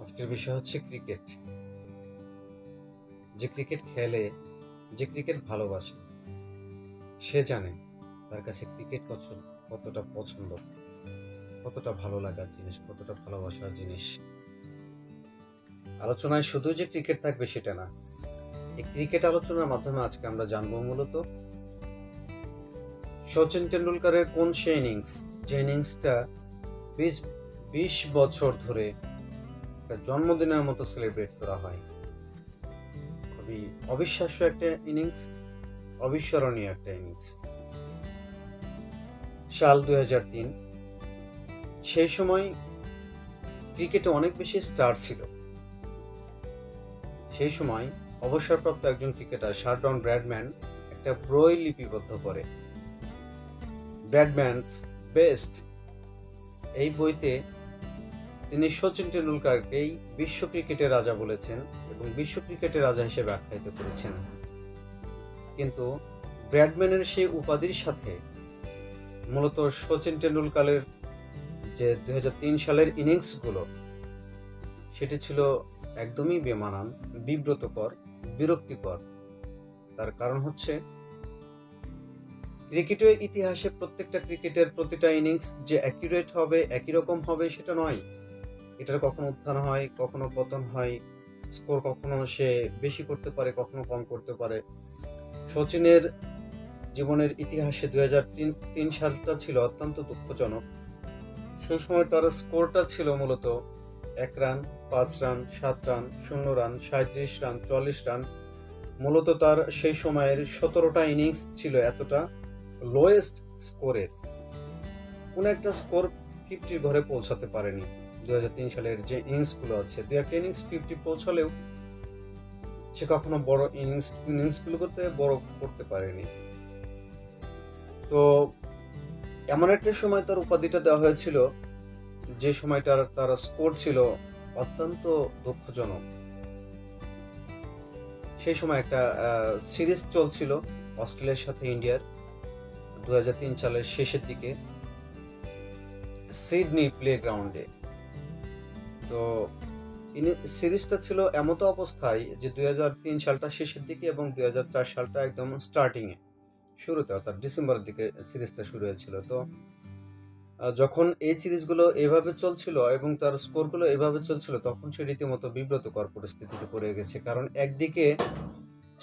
আজকের বিষয় হচ্ছে ক্রিকেট। যে ক্রিকেট খেলে, যে ক্রিকেট ভালোবাসে, সে জানে তার কাছে ক্রিকেট কতটা পছন্দ, কতটা ভালো লাগার জিনিস, কতটা ভালোবাসার জিনিস। আলোচনায় শুধু যে ক্রিকেট থাকবে সেটা না। এই ক্রিকেট আলোচনার মাধ্যমে আজকে আমরা জানবো মূলত সচিন টেন্ডুলকারের কোন সে ইনিংস, যে ইনিংসটা 20 বছর ধরে একটা জন্মদিনের মতো সেলিব্রেট করা হয়। খুবই অবিশ্বাস্য একটা ইনিংস, অবিস্মরণীয় একটা ইনিংস। সাল 2003। সেই সময় ক্রিকেটে অনেক বেশি স্টার ছিল। সেই সময় অবসরপ্রাপ্ত একজন ক্রিকেটার শারডন ব্র্যাডম্যান একটা বই লিপিবদ্ধ করে, ব্র্যাডম্যানস বেস্ট। এই বইতে তিনি সচিন টেন্ডুলকারকেই বিশ্ব ক্রিকেটের রাজা বলেছেন এবং বিশ্ব ক্রিকেটের রাজা হিসেবে আখ্যায়িত করেছেন। কিন্তু ব্র্যাডম্যানের সেই উপাধির সাথে মূলত সচিন টেন্ডুলকারের যে 2003 সালের ইনিংসগুলো, সেটি ছিল একদমই বেমানান, বিব্রতকর, বিরক্তিকর। তার কারণ হচ্ছে ক্রিকেটের ইতিহাসে প্রত্যেকটা ক্রিকেটের প্রতিটা ইনিংস যে অ্যাকিউরেট হবে, একই রকম হবে সেটা নয়। এটার কখনো উত্থান হয়, কখনো পতন হয়, স্কোর কখনো সে বেশি করতে পারে, কখনো কম করতে পারে। সচিনের জীবনের ইতিহাসে 2003 সালটা ছিল অত্যন্ত দুঃখজনক। সেই সময় তার স্কোরটা ছিল মূলত 1 run, 5 run, 7 run, 0 run, 37 run, 44 run. মূলত তার সেই সময়ের 17টা ইনিংস ছিল এতটা লোয়েস্ট স্কোরের। কোন একটা স্কোর 50 ঘরে পৌঁছাতে পারেনি। 2003 সালের যে ইনিংসগুলো আছে, দু একটা ইনিংস 50 পৌঁছালেও সে কখনো বড় ইনিংসগুলোতে বড় করতে পারেনি। তো এমন একটা সময় তার উপাধিটা দেওয়া হয়েছিল, যে সময়টার তার স্কোর ছিল অত্যন্ত দুঃখজনক। সেই সময় একটা সিরিজ চলছিল অস্ট্রেলিয়ার সাথে ইন্ডিয়ার, 2003 সালের শেষের দিকে সিডনি প্লে গ্রাউন্ডে। তো সিরিজটা ছিল এমতো অবস্থায় যে 2003 সালটা শেষের দিকে এবং 2004 সালটা একদম স্টার্টিংয়ে, শুরুতে, অর্থাৎ ডিসেম্বরের দিকে সিরিজটা শুরু হয়েছিল। তো যখন এই সিরিজগুলো এভাবে চলছিল এবং তার স্কোরগুলো এভাবে চলছিল, তখন সে রীতিমতো বিব্রতকর পরিস্থিতিতে পড়ে গেছে। কারণ একদিকে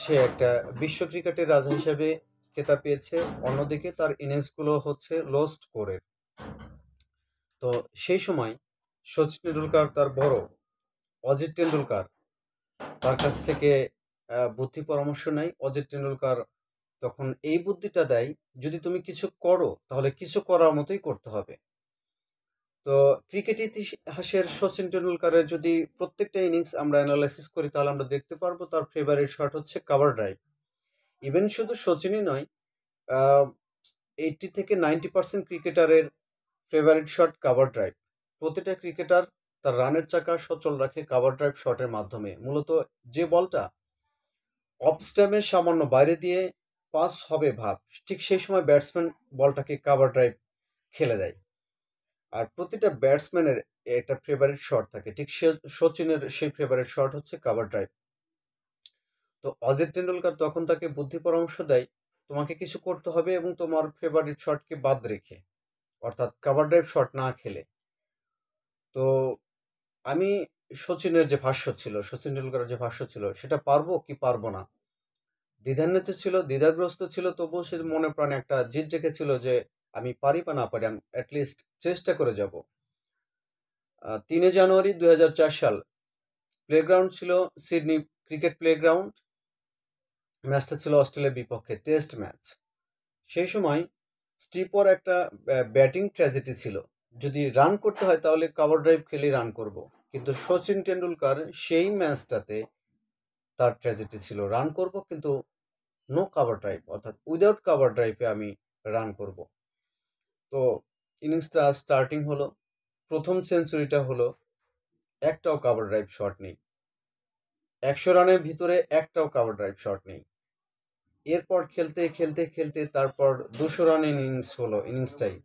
সে একটা বিশ্ব ক্রিকেটের রাজা হিসেবে খেতাব পেয়েছে, অন্যদিকে তার ইনিংসগুলো হচ্ছে লো স্কোরের। তো সেই সময় সচিন টেন্ডুলকার তার বড় অজিত টেন্ডুলকার তার কাছ থেকে বুদ্ধি পরামর্শ নেয়। অজিত টেন্ডুলকার তখন এই বুদ্ধিটা দেয়, যদি তুমি কিছু করো তাহলে কিছু করার মতোই করতে হবে। তো ক্রিকেট ইতিহাসের সচিন টেন্ডুলকারের যদি প্রত্যেকটা ইনিংস আমরা অ্যানালাইসিস করি, তাহলে আমরা দেখতে পারবো তার ফেভারিট শট হচ্ছে কভার ড্রাইভ। ইভেন শুধু সচিনই নয়, 80 থেকে 90% ক্রিকেটারের ফেভারিট শট কভার ড্রাইভ। প্রতিটা ক্রিকেটার তার রানের চাকা সচল রাখে কভার ড্রাইভ শটের মাধ্যমে। মূলত যে বলটা অফ স্টাম্পের সামান্য বাইরে দিয়ে পাস হবে ভাব, ঠিক সেই সময় ব্যাটসম্যান বলটাকে কভার ড্রাইভ খেলে দেয়। আর প্রতিটা ব্যাটসম্যানের একটা ফেভারিট শট থাকে, ঠিক সচিনের সেই ফেভারিট শট হচ্ছে কভার ড্রাইভ। তো অজিত টেন্ডুলকার তখন তাকে বুদ্ধি পরামর্শ দেয়, তোমাকে কিছু করতে হবে এবং তোমার ফেভারিট শটকে বাদ রেখে, অর্থাৎ কভার ড্রাইভ শট না খেলে। তো আমি সচিনের যে ভাষ্য ছিল, সচিন টেন্ডুলকারের যে ভাষ্য ছিল, সেটা পারবো কি পারবো না, দ্বিধান্বিত ছিল, দ্বিধাগ্রস্ত ছিল। তবুও সে মনে প্রাণে একটা জিদ রেখেছিল যে আমি পারি বা না পারি, আমি অ্যাটলিস্ট চেষ্টা করে যাব। 3 জানুয়ারি 2004 সাল, প্লেগ্রাউন্ড ছিল সিডনি ক্রিকেট প্লেগ্রাউন্ড। ম্যাচটা ছিল অস্ট্রেলিয়ার বিপক্ষে টেস্ট ম্যাচ। সেই সময় স্টিপর একটা ব্যাটিং ট্র্যাজেডি ছিল, যদি রান করতে হয় তাহলে কভার ড্রাইভ খেলে রান করব। কিন্তু সচিন টেন্ডুলকার সেই ম্যাচটাতে তার ট্র্যাজেডি ছিল, রান করব কিন্তু নো কভার ড্রাইভ, অর্থাৎ উইদাউট কভার ড্রাইভে আমি রান করব। তো ইনিংসটা স্টার্টিং হলো, প্রথম সেঞ্চুরিটা হলো, একটাও কভার ড্রাইভ শট নেই। 100 রানের ভিতরে একটাও কভার ড্রাইভ শট নেই। এরপর খেলতে খেলতে খেলতে তারপর 200 রানের ইনিংস হলো, ইনিংসটাই,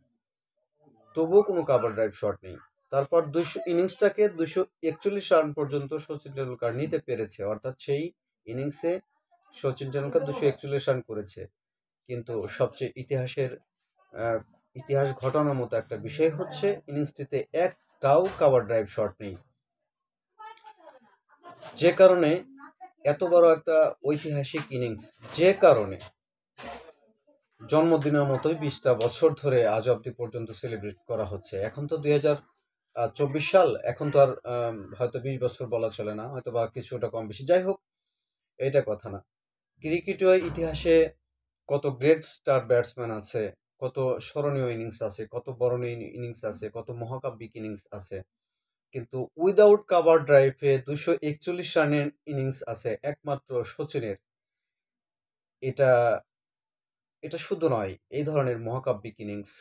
তবুও কোনো কভার ড্রাইভ শট নেই। তারপর 200 ইনিংসটাকে 241 রান পর্যন্ত সচিন টেন্ডুলকার নিতে পেরেছে, অর্থাৎ সেই ইনিংসে সচিন টেন্ডুলকার 241 রান করেছে। কিন্তু সবচেয়ে ইতিহাস ঘটানোর মতো একটা বিষয় হচ্ছে ইনিংসটিতে একটাও কাভার ড্রাইভ শট নেই, যে কারণে এত বড় একটা ঐতিহাসিক ইনিংস, যে কারণে জন্মদিনের মতোই 20টা বছর ধরে আজ অব্দি পর্যন্ত সেলিব্রেট করা হচ্ছে। এখন তো 2024 সাল, এখন তো আর হয়তো 20 বছর বলা চলে না, হয়তো বা কিছুটা কম বেশি, যাই হোক এটা কথা না। ক্রিকেটীয় ইতিহাসে কত গ্রেট স্টার ব্যাটসম্যান আছে, কত স্মরণীয় ইনিংস আছে, কত বরণীয় ইনিংস আছে, কত মহাকাব্যিক ইনিংস আছে, কিন্তু উইদাউট কাভার ড্রাইভে 241 রানের ইনিংস আছে একমাত্র সচিনের। এটা এটা শুধু নয়, এই ধরনের মহাকাব্যিক ইনিংস,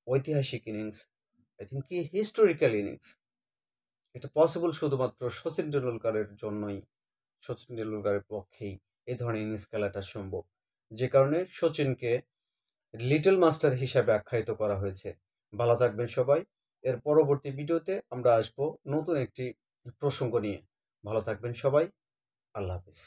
ঐতিহাসিক ইনিংস, আই থিঙ্ক কি হিস্টোরিক্যাল ইনিংস, এটা পসিবল শুধুমাত্র সচিন টেন্ডুলকারের জন্যই, সচিন টেন্ডুলকারের পক্ষেই এই ধরনের ইনিংস খেলাটা সম্ভব, যে কারণে সচিনকে লিটল মাস্টার হিসাবে আখ্যায়িত করা হয়েছে। ভালো থাকবেন সবাই। এর পরবর্তী ভিডিওতে আমরা আসবো নতুন একটি প্রসঙ্গ নিয়ে। ভালো থাকবেন সবাই। আল্লাহ হাফিজ।